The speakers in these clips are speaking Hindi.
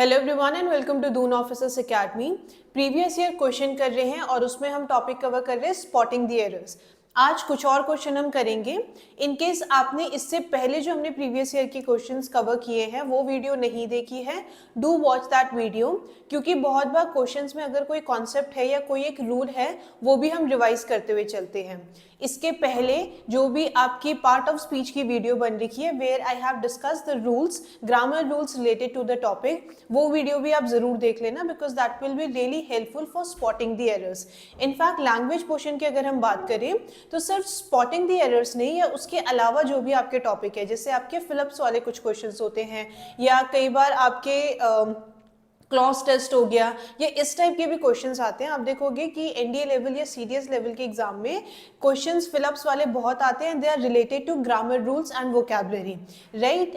Hello everyone and welcome to Doon officers academy. Previous year question कर रहे हैं और उसमें हम टॉपिक कवर कर रहे हैं स्पॉटिंग द एरर्स। आज कुछ और क्वेश्चन हम करेंगे। इन केस आपने इससे पहले जो हमने प्रीवियस ईयर के क्वेश्चंस कवर किए हैं वो वीडियो नहीं देखी है, डू वॉच दैट वीडियो, क्योंकि बहुत बार क्वेश्चंस में अगर कोई कॉन्सेप्ट है या कोई एक रूल है वो भी हम रिवाइज करते हुए चलते हैं। इसके पहले जो भी आपकी पार्ट ऑफ स्पीच की वीडियो बन रखी है where I have discuss the rules, grammar rules related to the topic, वो वीडियो भी आप जरूर देख लेना because that will be really helpful for spotting the errors. In fact language portion की अगर हम बात करें तो सिर्फ स्पॉटिंग द एरर्स नहीं, या उसके अलावा जो भी आपके टॉपिक है, जैसे आपके फिलिप्स वाले कुछ क्वेश्चंस होते हैं या कई बार आपके क्लॉज टेस्ट हो गया, या इस टाइप के भी क्वेश्चंस आते हैं। आप देखोगे कि एनडीए लेवल या सीडीएस लेवल के एग्जाम में क्वेश्चंस फिलअप्स वाले बहुत आते हैं, they are related to grammar rules and vocabulary, right.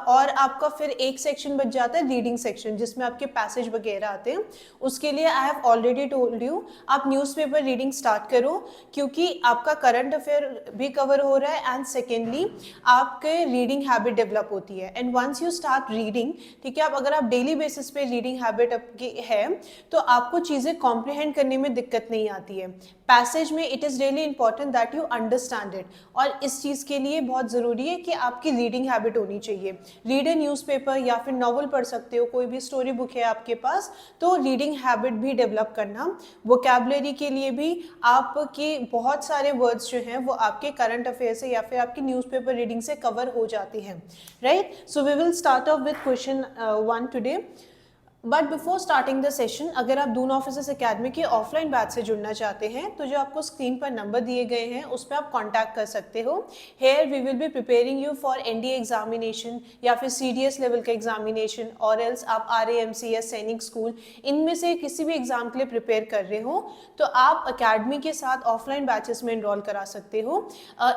और आपका फिर एक सेक्शन बच जाता है रीडिंग सेक्शन, जिसमें आपके पैसेज वगैरह आते हैं। उसके लिए I have already told you आप न्यूज़पेपर रीडिंग स्टार्ट करो, क्योंकि आपका करंट अफेयर भी कवर हो रहा है एंड सेकेंडली आपके रीडिंग हैबिट डेवलप होती है। And once you start reading, ठीक है, अगर आप डेली बेसिस पे रीडिंग हैबिट आपकी है तो आपको चीजें कॉम्प्रिहेंड करने में दिक्कत नहीं आती है। पैसेज में it is really important that you understand it, और इस चीज के लिए बहुत जरूरी है कि आपकी रीडिंग हैबिट होनी चाहिए। रीड ए न्यूज़पेपर या फिर नॉवल पढ़ सकते हो, कोई भी स्टोरी बुक है आपके पास, तो रीडिंग हैबिट भी डेवलप करना। वोकैबुलरी के लिए भी आपके बहुत सारे वर्ड्स जो हैं वो आपके करंट अफेयर से या फिर आपकी न्यूज़पेपर रीडिंग से कवर हो जाती हैं, right. So we will start off with question 1 today. But before starting the session, अगर आप दून ऑफिसर्स एकेडमी के ऑफलाइन बैच से जुड़ना चाहते हैं तो जो आपको स्क्रीन पर नंबर दिए गए हैं उस पर आप कांटेक्ट कर सकते हो। Here we will be preparing you for NDA examination या फिर सीडीएस लेवल का एग्जामिनेशन, और एल्स आप आरएएमसी या सैनिक स्कूल, इनमें से किसी भी एग्जाम के लिए प्रिपेयर कर रहे हो तो आप अकेडमी के साथ ऑफलाइन बैचेस में इनरोल करा सकते हो।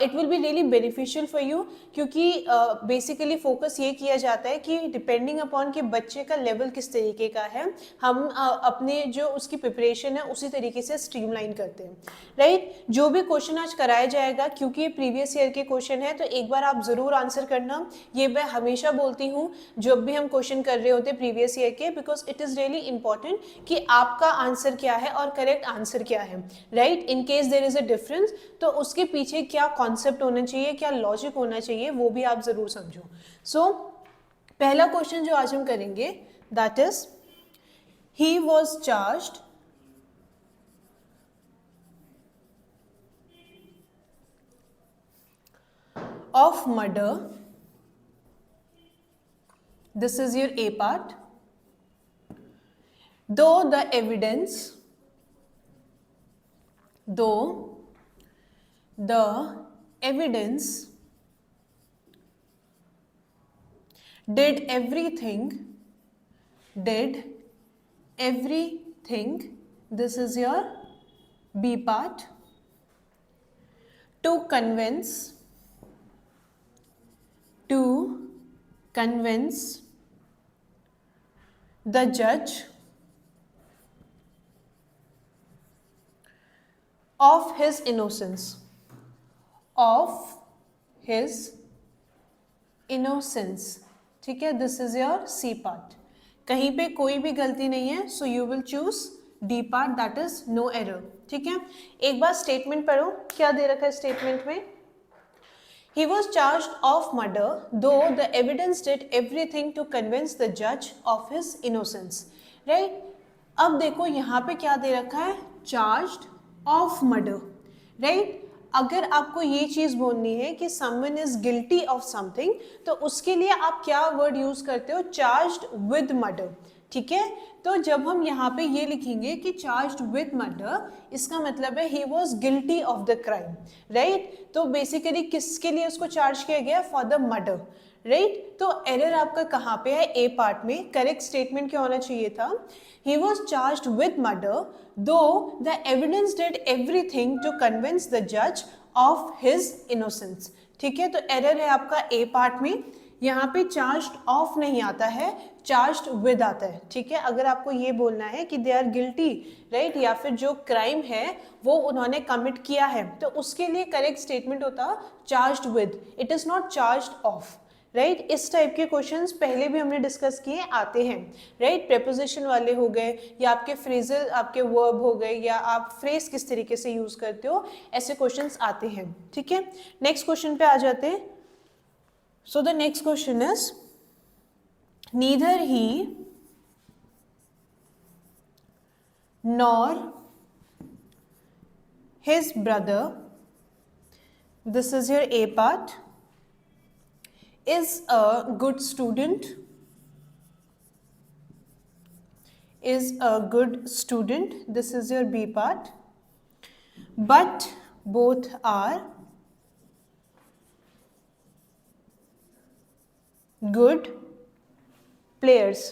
It will be really beneficial for you, क्योंकि बेसिकली फोकस ये किया जाता है कि डिपेंडिंग अपॉन कि बच्चे का लेवल किस तरीके का है, हम अपने जो उसकी प्रिपरेशन है उसी तरीके से स्ट्रीमलाइन करते हैं, राइट। जो भी क्वेश्चन आज कराया जाएगा, क्योंकि ये प्रीवियस ईयर के क्वेश्चन है, तो एक बार आप जरूर आंसर करना। ये मैं हमेशा बोलती हूँ जब भी हम क्वेश्चन कर रहे होते हैं प्रीवियस ईयर के, because it is really important कि आपका आंसर क्या है और करेक्ट आंसर क्या है, right. In case there is a difference तो उसके पीछे क्या कॉन्सेप्ट होना चाहिए, क्या लॉजिक होना चाहिए, वो भी आप जरूर समझो। सो पहला क्वेश्चन जो आज हम करेंगे, that is, he was charged of murder. This is your A part. Though the evidence did everything, this is your B part, to convince the judge of his innocence, ठीक है। This is your C part. कहीं पे कोई भी गलती नहीं है, so you will choose D part, that is no error, ठीक है। एक बार स्टेटमेंट पढ़ो, क्या दे रखा है स्टेटमेंट में। He was charged of murder, though the evidence did everything to convince the judge of his innocence, right? अब देखो यहाँ पे क्या दे रखा है, charged of murder, right? अगर आपको ये चीज बोलनी है कि someone is guilty of something, तो उसके लिए आप क्या वर्ड यूज करते हो, charged with murder, ठीक है। तो जब हम यहाँ पे ये लिखेंगे कि charged with murder, इसका मतलब है he was guilty of the crime, right? तो बेसिकली किसके लिए उसको चार्ज किया गया, for the murder, राइट। तो एरर आपका कहाँ पे है, ए पार्ट में। करेक्ट स्टेटमेंट क्या होना चाहिए था, he was charged with murder though the evidence did everything to convince the judge of his innocence, ठीक है। तो एरर है आपका ए पार्ट में, यहाँ पे चार्ज्ड ऑफ नहीं आता है, चार्ज्ड विद आता है, ठीक है। अगर आपको ये बोलना है कि दे आर गिल्टी, राइट, या फिर जो क्राइम है वो उन्होंने कमिट किया है, तो उसके लिए करेक्ट स्टेटमेंट होता charged with, it is not charged of, right इस टाइप के क्वेश्चंस पहले भी हमने डिस्कस किए आते हैं, राइट प्रेपोजिशन वाले हो गए या आपके फ्रेजल आपके वर्ब हो गए या आप फ्रेज किस तरीके से यूज करते हो, ऐसे क्वेश्चंस आते हैं, ठीक है। नेक्स्ट क्वेश्चन पे आ जाते हैं। So the next question is neither he nor his brother, this is your A part, is a good student, is a good student, this is your B part, but both are good players,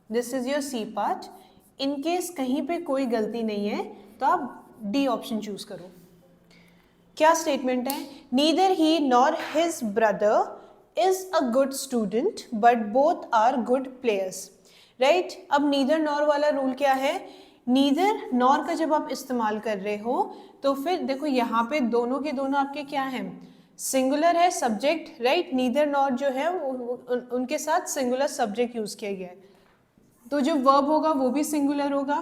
this is your C part. In case कहीं पे कोई गलती नहीं है तो आप डी ऑप्शन चूज करो। क्या स्टेटमेंट है? Neither he nor his brother is a good student but both are good players, right. अब नीदर नॉर वाला रूल क्या है? नीदर नॉर का जब आप इस्तेमाल कर रहे हो तो फिर देखो यहाँ पे दोनों के दोनों आपके क्या हैं? सिंगुलर है सब्जेक्ट, राइट। नीदर नॉर जो है उनके साथ सिंगुलर सब्जेक्ट यूज किया गया है, तो जो वर्ब होगा वो भी सिंगुलर होगा,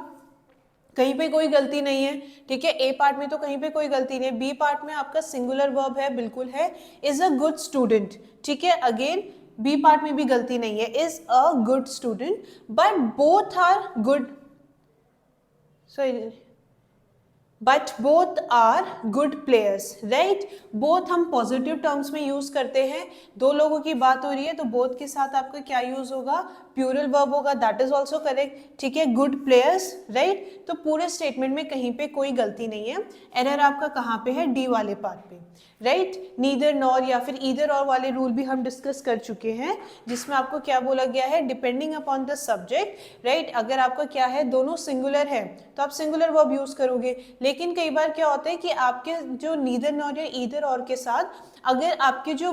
कहीं पे कोई गलती नहीं है, ठीक है। ए पार्ट में तो कहीं पे कोई गलती नहीं है, बी पार्ट में आपका सिंगुलर वर्ब है, बिल्कुल है, इज अ गुड स्टूडेंट, ठीक है। अगेन बी पार्ट में भी गलती नहीं है, is a good student but both are good, sorry but both are good players, right. Both हम पॉजिटिव टर्म्स में यूज करते हैं, दो लोगों की बात हो रही है तो बोथ के साथ आपका क्या यूज होगा? प्लूरल वर्ब होगा, दैट इज ऑल्सो करेक्ट, ठीक है। Good players, right. तो पूरे स्टेटमेंट में कहीं पे कोई गलती नहीं है। एरर आपका कहाँ पे है? डी वाले पार्ट पे, राइट। नीदर नॉर या फिर ईदर और वाले रूल भी हम डिस्कस कर चुके हैं, जिसमें आपको क्या बोला गया है? Depending upon the subject, right. अगर आपका क्या है, दोनों सिंगुलर है तो आप सिंगुलर वर्ब यूज करोगे, लेकिन कई बार क्या होता है कि आपके जो नीदर नॉर या ईदर और के साथ अगर आपके जो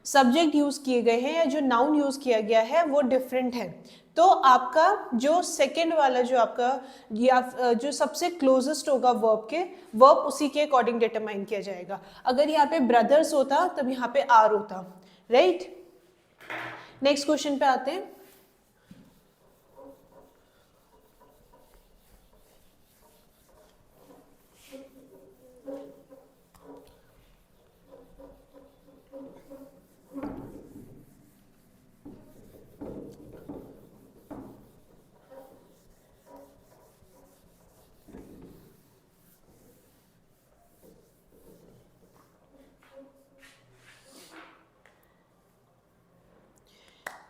सब्जेक्ट यूज किए गए हैं या जो नाउन यूज किया गया है वो डिफरेंट है, तो आपका जो सेकंड वाला जो आपका या जो सबसे क्लोजेस्ट होगा वर्ब के, वर्ब उसी के अकॉर्डिंग डिटरमाइन किया जाएगा। अगर यहाँ पे ब्रदर्स होता तब यहाँ पे आर होता, राइट। नेक्स्ट क्वेश्चन पे आते हैं।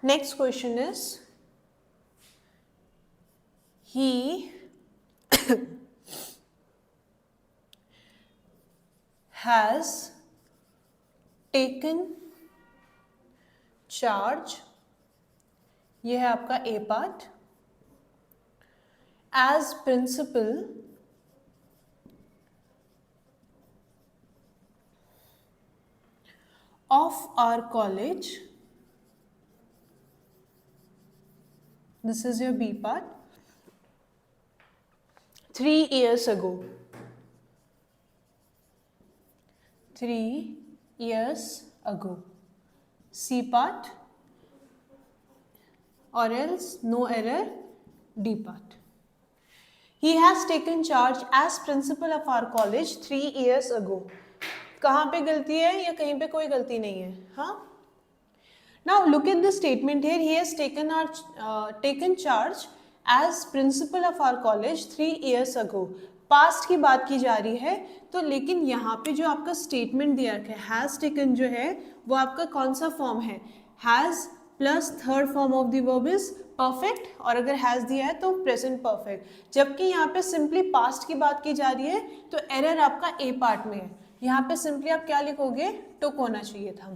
Next question is, he has taken charge, ये है आपका ए part, as principal of our college, this is your B part, 3 years ago, 3 years ago, C part, or else no error, D part. He has taken charge as principal of our college 3 years ago. कहाँ पे गलती है या कहीं पे कोई गलती नहीं है? हाँ, now look at the statement here. He has taken charge as principal of our college 3 years ago. Past की बात की जा रही है, तो लेकिन यहाँ पे जो आपका स्टेटमेंट दिया है हैज टेकन जो है वो आपका कौन सा फॉर्म है? Has plus third form of the verb is perfect, और अगर हैज दिया है तो प्रेजेंट परफेक्ट। जबकि यहाँ पे सिंपली पास्ट की बात की जा रही है तो एरर आपका ए पार्ट में है। यहाँ पे सिंपली आप क्या लिखोगे? टुक होना चाहिए था।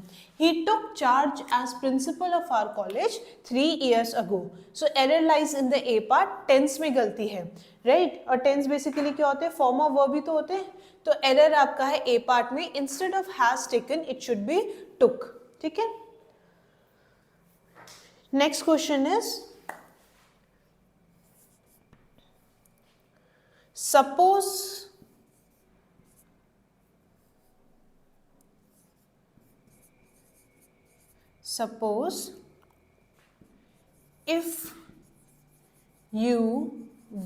He took charge as principal of our college 3 years ago. So error lies in the A part. Tense में गलती है, right? और tense basically क्या होते हैं? Form of verb ही तो होते हैं। तो error आपका है A part में, instead of has taken it should be took. ठीक है? Next question is, suppose suppose if you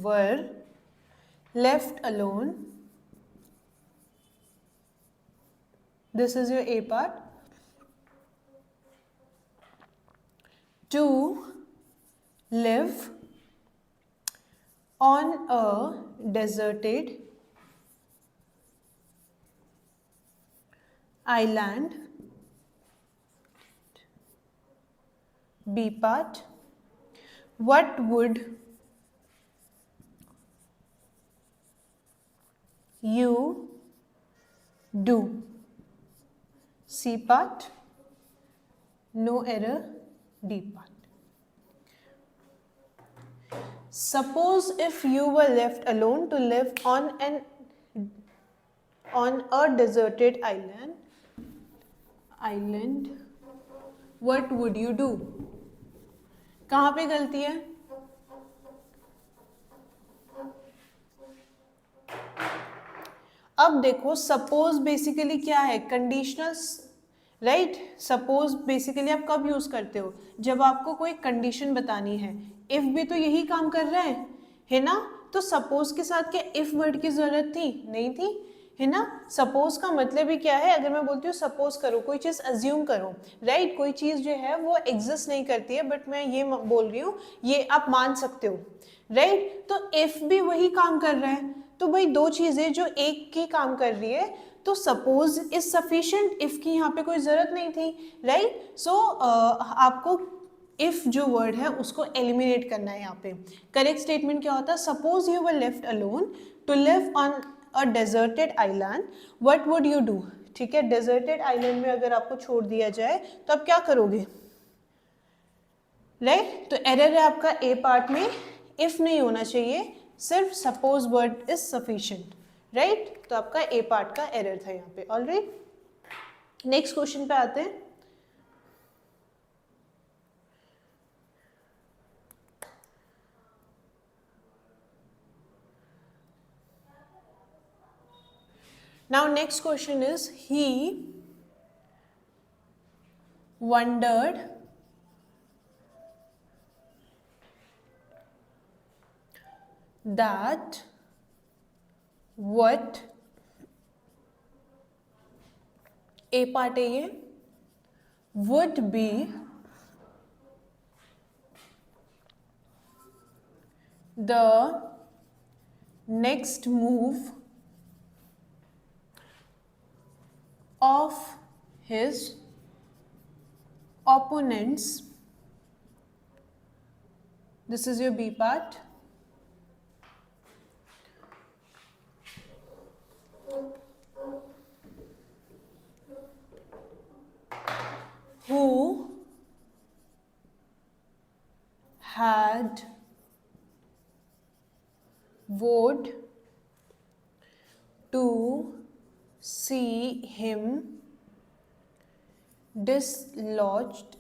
were left alone, this is your A part, to live on a deserted island, B part, what would you do? C part, no error, D part. Suppose if you were left alone to live on a deserted island, what would you do? कहाँ पे गलती है? अब देखो सपोज बेसिकली क्या है, कंडीशनल, राइट। सपोज बेसिकली आप कब यूज करते हो, जब आपको कोई कंडीशन बतानी है। इफ भी तो यही काम कर रहा है ना। तो सपोज के साथ क्या इफ वर्ड की जरूरत थी? नहीं थी, है ना। सपोज का मतलब ही क्या है, अगर मैं बोलती हूँ सपोज करो, कोई चीज़ अज्यूम करो, राइट। कोई चीज़ जो है वो एग्जिस्ट नहीं करती है, बट मैं ये बोल रही हूँ ये आप मान सकते हो, राइट। तो इफ भी वही काम कर रहा है, तो भाई दो चीज़ें जो एक की काम कर रही है, तो सपोज इज सफिशिएंट, इफ की यहाँ पे कोई ज़रूरत नहीं थी, राइट। सो आपको इफ जो वर्ड है उसको एलिमिनेट करना है यहाँ पे। करेक्ट स्टेटमेंट क्या होता है? Suppose you were left alone to live on a deserted island, what would you do? ठीक है, डेजर्टेड आइलैंड में अगर आपको छोड़ दिया जाए तो आप क्या करोगे, राइट। तो एरर है आपका ए पार्ट में, इफ नहीं होना चाहिए, सिर्फ suppose word is sufficient, right. तो आपका ए पार्ट का एरर था यहाँ पे। ऑलराइट, नेक्स्ट क्वेश्चन पे आते हैं। Now next question is, he wondered that what, A part है ये, would be the next move of his opponents, this is your B part, who had vowed to see him dislodged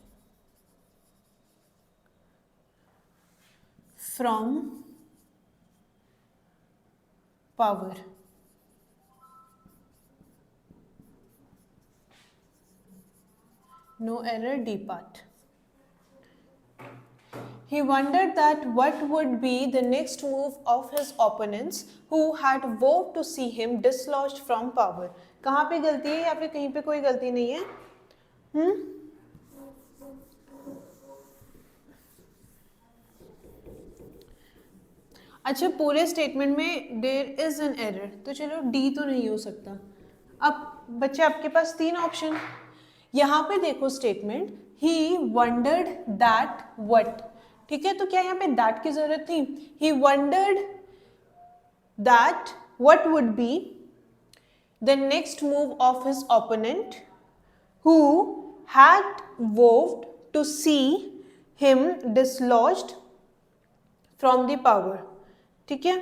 from power. No error, D part. He wondered that what would be the next move of his opponents who had vowed to see him dislodged from power. कहाँ पे गलती है या फिर कहीं पे कोई गलती नहीं है? अच्छा, पूरे स्टेटमेंट में देयर इज एन एरर, तो चलो डी तो नहीं हो सकता। अब बच्चे आपके पास तीन ऑप्शन, यहाँ पे देखो statement, he wondered that what, ठीक है। तो क्या यहाँ पे दैट की जरूरत थी? He wondered that what would be the next move of his opponent who had vowed to see him dislodged from the power, ठीक है।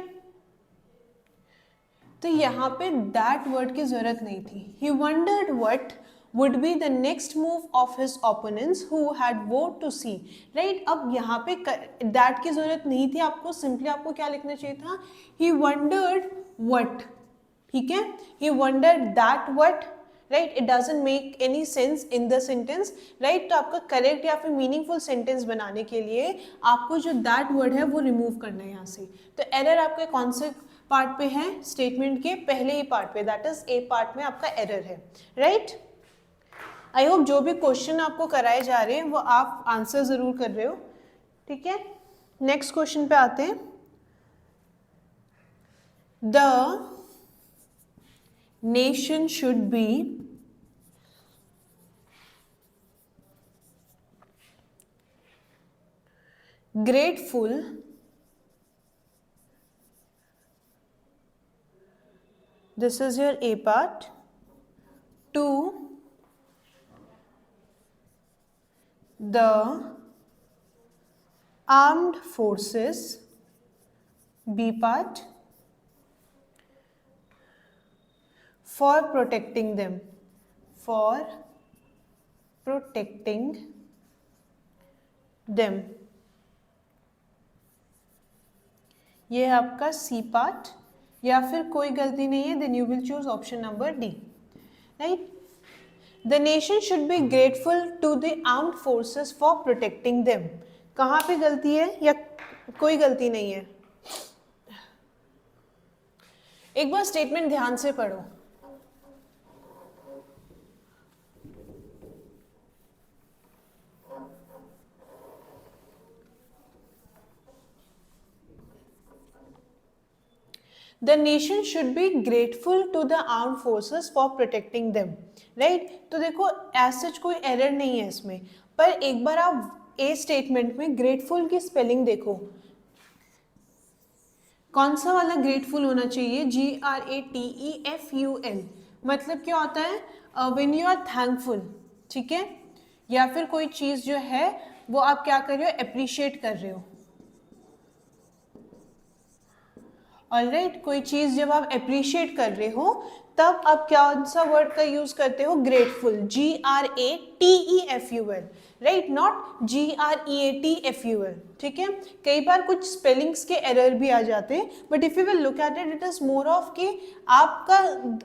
तो यहाँ पे दैट वर्ड की जरूरत नहीं थी। He wondered what would be the next move of his opponents who had vowed to see, right। अब यहाँ पे that की जरूरत नहीं थी, आपको सिंपली आपको क्या लिखना चाहिए था? he wondered what, ठीक है। he wondered that what, right, it doesn't make any sense in the sentence, right. तो आपका करेक्ट या फिर मीनिंगफुल सेंटेंस बनाने के लिए आपको जो दैट वर्ड है वो रिमूव करना है यहाँ से। तो एरर आपके कौन से पार्ट पे है, स्टेटमेंट के पहले ही पार्ट पे, दैट इज ए पार्ट में आपका एरर है, राइट। आई होप जो भी क्वेश्चन आपको कराए जा रहे हैं वो आप आंसर जरूर कर रहे हो, ठीक है। नेक्स्ट क्वेश्चन पे आते हैं। The nation should B grateful this is your A part to the armed forces, B part, for protecting them, for protecting them, ये है आपका सी पार्ट, या फिर कोई गलती नहीं है then you will choose option number D, right. The nation should be grateful to the armed forces for protecting them, कहाँ पे गलती है या कोई गलती नहीं है? एक बार स्टेटमेंट ध्यान से पढ़ो। The nation should be grateful to the armed forces for protecting them, right? तो देखो as such कोई एरर नहीं है इसमें, पर एक बार आप ए स्टेटमेंट में ग्रेटफुल की स्पेलिंग देखो, कौन सा वाला ग्रेटफुल होना चाहिए? GRATEFUL, मतलब क्या होता है? व्हेन यू आर थैंकफुल, ठीक है, या फिर कोई चीज जो है वो आप क्या कर रहे हो? अप्रिशिएट कर रहे हो, ऑलराइट। कोई चीज जब आप अप्रिशिएट कर रहे हो तब आप कौन सा वर्ड का यूज करते हो? Grateful, GRATEFUL, right, not GREATFUL, ठीक है। कई बार कुछ स्पेलिंग्स के एरर भी आ जाते हैं, but if you will look at it, it is more of कि आपका,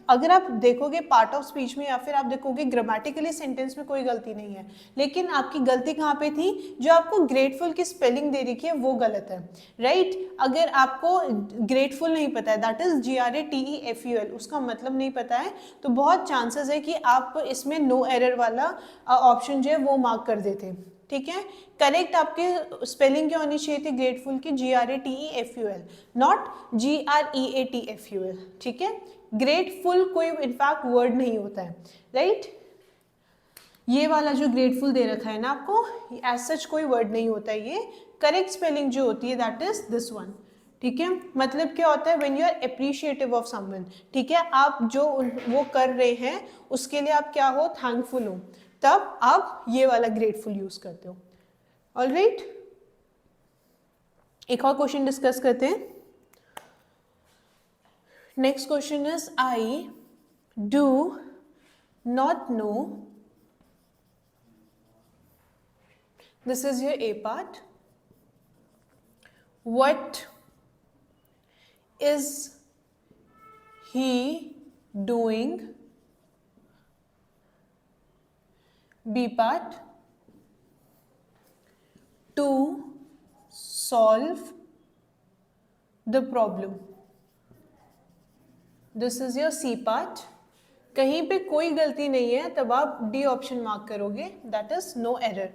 अगर आप देखोगे पार्ट ऑफ स्पीच में या फिर आप देखोगे ग्रामेटिकली सेंटेंस में कोई गलती नहीं है, लेकिन आपकी गलती कहाँ पे थी? जो आपको ग्रेटफुल की स्पेलिंग दे रखी है वो गलत है, राइट। अगर आपको ग्रेटफुल नहीं पता है, दैट इज GRATEFUL, उसका मतलब नहीं पता है, तो बहुत चांसेस है कि आप इसमें नो एरर वाला ऑप्शन जो है वो मार्क कर देते, ठीक है। करेक्ट आपके स्पेलिंग क्या होनी चाहिए थी ग्रेटफुल की? GRATEFUL, नॉट GREATFUL, ठीक है। ग्रेटफुल कोई इनफैक्ट वर्ड नहीं होता है, राइट। ये वाला जो ग्रेटफुल दे रखा है ना आपको, एज सच कोई वर्ड नहीं होता है, ये करेक्ट स्पेलिंग जो होती है दैट इज दिस वन, ठीक है। मतलब क्या होता है? When you are appreciative of someone, ठीक है, आप जो वो कर रहे हैं उसके लिए आप क्या हो? थैंकफुल हो, तब आप ये वाला ग्रेटफुल यूज करते हो, ऑलराइट। एक और क्वेश्चन डिस्कस करते हैं। Next question is I do not no, this is your A part, what is he doing, B part, to solve the problem, this is your C part। कहीं पे कोई गलती नहीं है तब आप डी ऑप्शन मार्क करोगे, दैट इज नो एरर।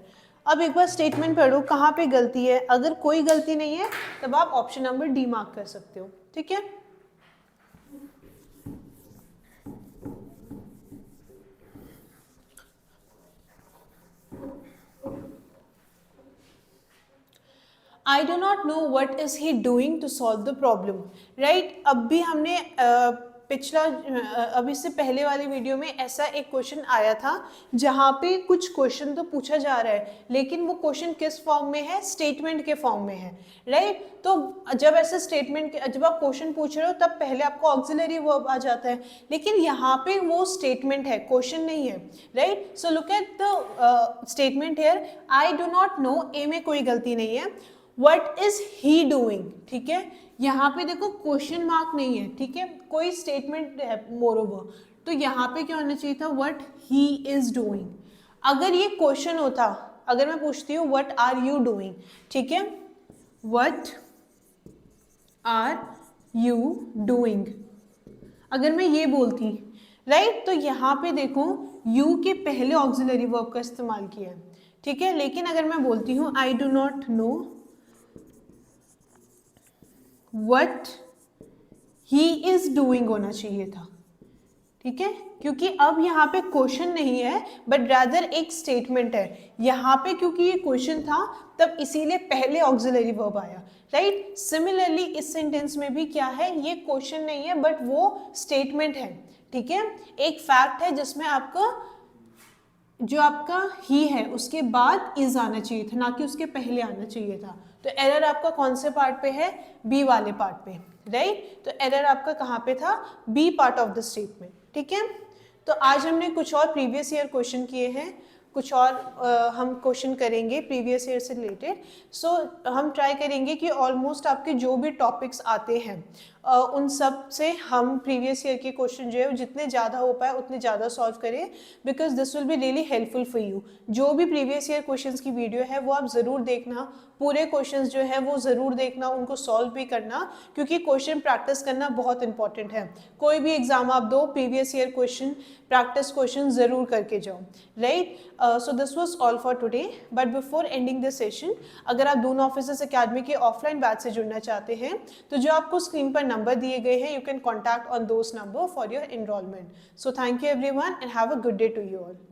अब एक बार स्टेटमेंट पढ़ो, कहाँ पे गलती है? अगर कोई गलती नहीं है तब आप ऑप्शन नंबर डी मार्क कर सकते हो, ठीक है। I do not know what is he doing to solve the problem, right? अब भी हमने पिछला अभी से पहले वाली वीडियो में ऐसा एक क्वेश्चन आया था जहाँ पे कुछ क्वेश्चन तो पूछा जा रहा है लेकिन वो क्वेश्चन किस फॉर्म में है? स्टेटमेंट के फॉर्म में है, राइट। तो जब ऐसे स्टेटमेंट जब आप क्वेश्चन पूछ रहे हो तब पहले आपको ऑक्सिलरी वर्ब आ जाता है, लेकिन यहाँ पे वो स्टेटमेंट है, क्वेश्चन नहीं है, right. So look at the statement here, I do not know, A में कोई गलती नहीं है। What is he doing, ठीक है, यहाँ पे देखो क्वेश्चन मार्क नहीं है, ठीक है, कोई स्टेटमेंट है मोर ओवर, तो यहाँ पे क्या होना चाहिए था, व्हाट ही इज डूइंग। अगर ये क्वेश्चन होता, अगर मैं पूछती हूँ व्हाट आर यू डूइंग, ठीक है, व्हाट आर यू डूइंग, अगर मैं ये बोलती, राइट, तो यहाँ पे देखो यू के पहले ऑक्सिलरी वर्ब का इस्तेमाल किया है, ठीक है। लेकिन अगर मैं बोलती हूँ आई do not know what he is doing होना चाहिए था, ठीक है, क्योंकि अब यहाँ पे क्वेश्चन नहीं है बट रादर एक स्टेटमेंट है। यहाँ पे क्योंकि ये क्वेश्चन था तब इसीलिए पहले ऑक्सिलरी वर्ब आया, राइट। सिमिलरली इस सेंटेंस में भी क्या है, ये क्वेश्चन नहीं है बट वो स्टेटमेंट है, ठीक है, एक फैक्ट है जिसमें आपका जो आपका ही है उसके बाद इज आना चाहिए था, ना कि उसके पहले आना चाहिए था। तो एरर आपका कौन से पार्ट पे है, बी वाले पार्ट पे, राइट। तो एरर आपका कहाँ पे था, B part of the statement, ठीक है। तो आज हमने कुछ और प्रीवियस ईयर क्वेश्चन किए हैं, कुछ और हम क्वेश्चन करेंगे प्रीवियस ईयर से रिलेटेड। सो हम ट्राई करेंगे कि ऑलमोस्ट आपके जो भी टॉपिक्स आते हैं उन सब से हम प्रीवियस ईयर के क्वेश्चन जो है जितने ज़्यादा हो पाए उतने ज़्यादा सॉल्व करें, because this will be really helpful for you. जो भी प्रीवियस ईयर क्वेश्चंस की वीडियो है वो आप ज़रूर देखना, पूरे क्वेश्चंस जो है वो ज़रूर देखना, उनको सॉल्व भी करना, क्योंकि क्वेश्चन प्रैक्टिस करना बहुत इंपॉर्टेंट है। कोई भी एग्जाम आप दो, previous year question practice question ज़रूर करके जाओ, right. So this was all for today, but before ending this session, अगर आप दून ऑफिसर्स अकेडमी के ऑफलाइन बैच से जुड़ना चाहते हैं तो जो आपको स्क्रीन पर नंबर दिए गए हैं, you can contact on those numbers for your enrolment. So thank you everyone and have a good day to you all.